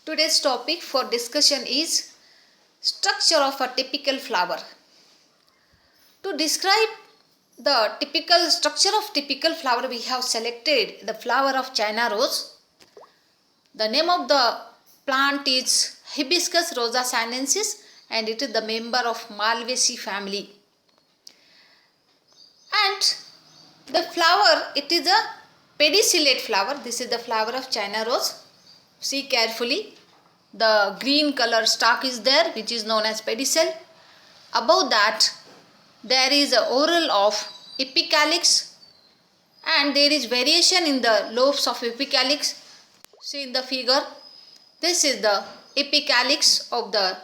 Today's topic for discussion is structure of a typical flower. To describe the typical structure of typical flower, we have selected the flower of China rose. The name of the plant is Hibiscus rosa sinensis and it is the member of Malvaceae family. And the flower, it is a pedicellate flower. This is the flower of China rose. See carefully. The green color stalk is there, which is known as pedicel. Above that, there is a whorl of epicalyx and there is variation in the lobes of epicalyx. See in the figure, this is the epicalyx of the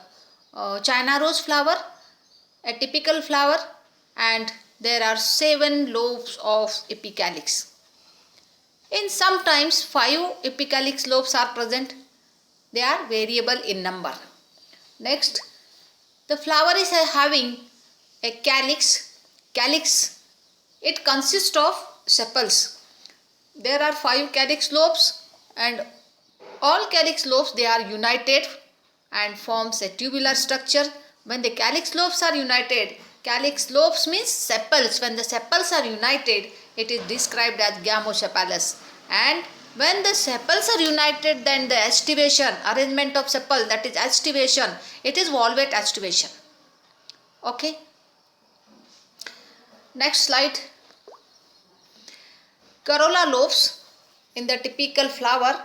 China rose flower, a typical flower, and there are 7 lobes of epicalyx. In sometimes 5 epicalyx lobes are present. They are variable in number. Next, the flower is having a calyx. Calyx, it consists of sepals. There are 5 calyx lobes and all calyx lobes, they are united and forms a tubular structure. When the calyx lobes are united, calyx lobes means sepals. When the sepals are united, it is described as gamosepalous. And when the sepals are united, then the aestivation, arrangement of sepal, that is aestivation, it is valvate aestivation. Okay. Next slide. Corolla lobes in the typical flower,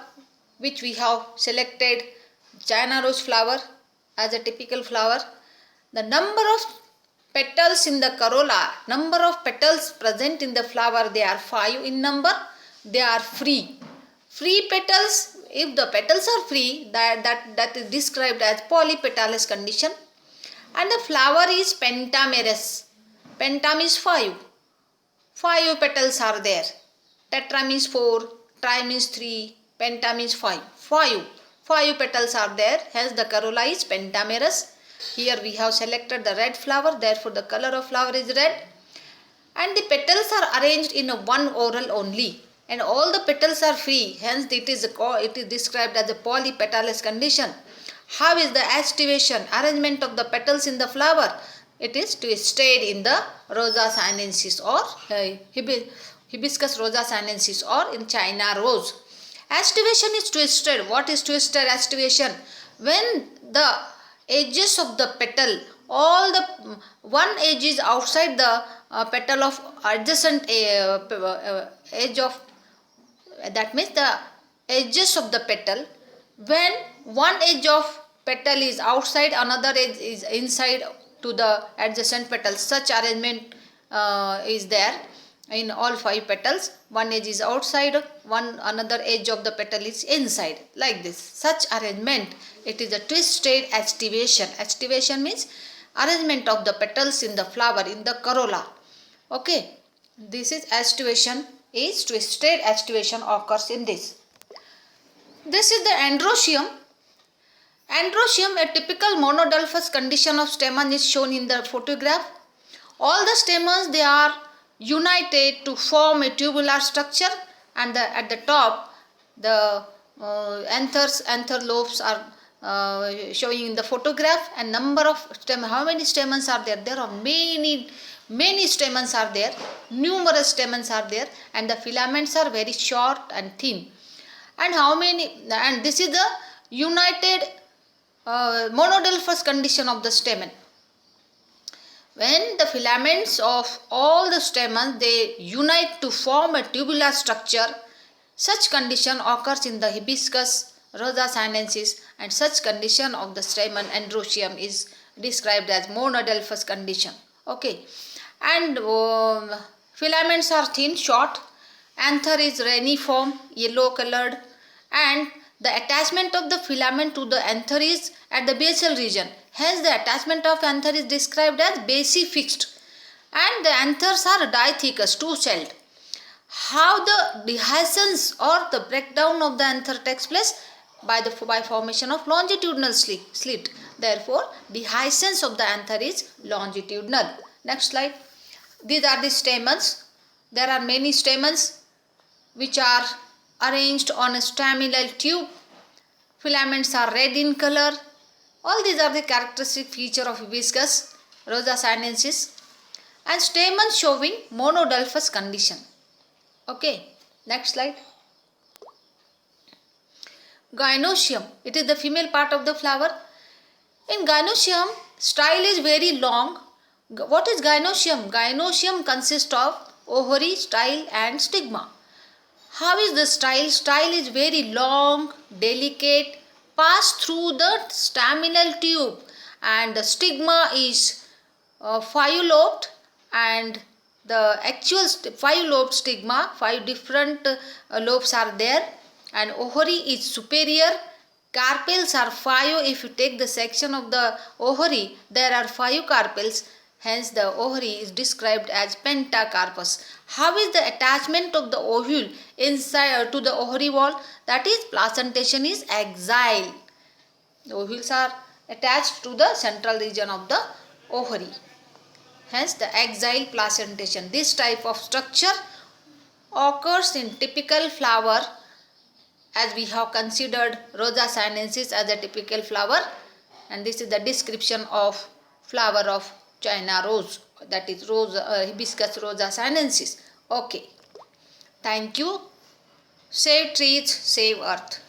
which we have selected China rose flower as a typical flower. The number of petals in the corolla, number of petals present in the flower, they are 5 in number. They are free. Free petals, if the petals are free, that is described as polypetalous condition. And the flower is pentamerous. Penta means 5. 5 petals are there. Tetra means 4, tri means 3, penta means 5. 5 petals are there, hence the corolla is pentamerous. Here we have selected the red flower, therefore the color of flower is red. And the petals are arranged in a one whorl only. And all the petals are free, hence it is described as a polypetalous condition. How is the aestivation, arrangement of the petals in the flower? It is twisted in the Rosa sinensis or Hibiscus rosa sinensis or in China rose. Aestivation is twisted. What is twisted aestivation? When the edges of the petal, all the one edge is outside the petal of adjacent edge of, that means the edges of the petal. When one edge of petal is outside, another edge is inside to the adjacent petals. Such arrangement is there in all 5 petals. One edge is outside, another edge of the petal is inside, like this. Such arrangement, it is a twisted aestivation. Aestivation means arrangement of the petals in the flower, in the corolla. Okay, this is aestivation, is twisted aestivation occurs in this. This is the androecium. Androecium, a typical monodelphous condition of stamen, is shown in the photograph. All the stamens, they are united to form a tubular structure, and at the top the anther lobes are showing in the photograph. And number of stamens, how many stamens are there? There are many stamens are there, numerous stamens are there, and the filaments are very short and thin. And this is the united monodelphous condition of the stamen. When the filaments of all the stamens, they unite to form a tubular structure, such condition occurs in the Hibiscus rosa sinensis, and such condition of the stamen androecium is described as monodelphous condition. Okay, and filaments are thin, short, anther is reniform, yellow colored, and the attachment of the filament to the anther is at the basal region. Hence the attachment of anther is described as basifixed, and the anthers are dithecous, two-celled. How the dehiscence or the breakdown of the anther takes place? By formation of longitudinal slit. Therefore, dehiscence of the anther is longitudinal. Next slide. These are the stamens. There are many stamens which are arranged on a staminal tube. Filaments are red in color. All these are the characteristic feature of hibiscus Rosa sinensis. And stamens showing monodelphous condition. Okay, next slide. Gynoecium, it is the female part of the flower. In gynoecium, style is very long. What is gynoecium? Gynoecium consists of ovary, style and stigma. How is the style? Style is very long, delicate, pass through the staminal tube, and the stigma is 5-lobed, and the actual 5-lobed stigma, 5 different lobes are there, and ovary is superior. Carpels are 5. If you take the section of the ovary, there are 5 carpels. Hence, the ovary is described as pentacarpus. How is the attachment of the ovule inside to the ovary wall? That is, placentation is axile. The ovules are attached to the central region of the ovary. Hence, the axile placentation. This type of structure occurs in typical flower, as we have considered Rosa sinensis as a typical flower, and this is the description of flower of China rose, that is hibiscus Rosa sinensis. Okay, thank you. Save trees, save earth.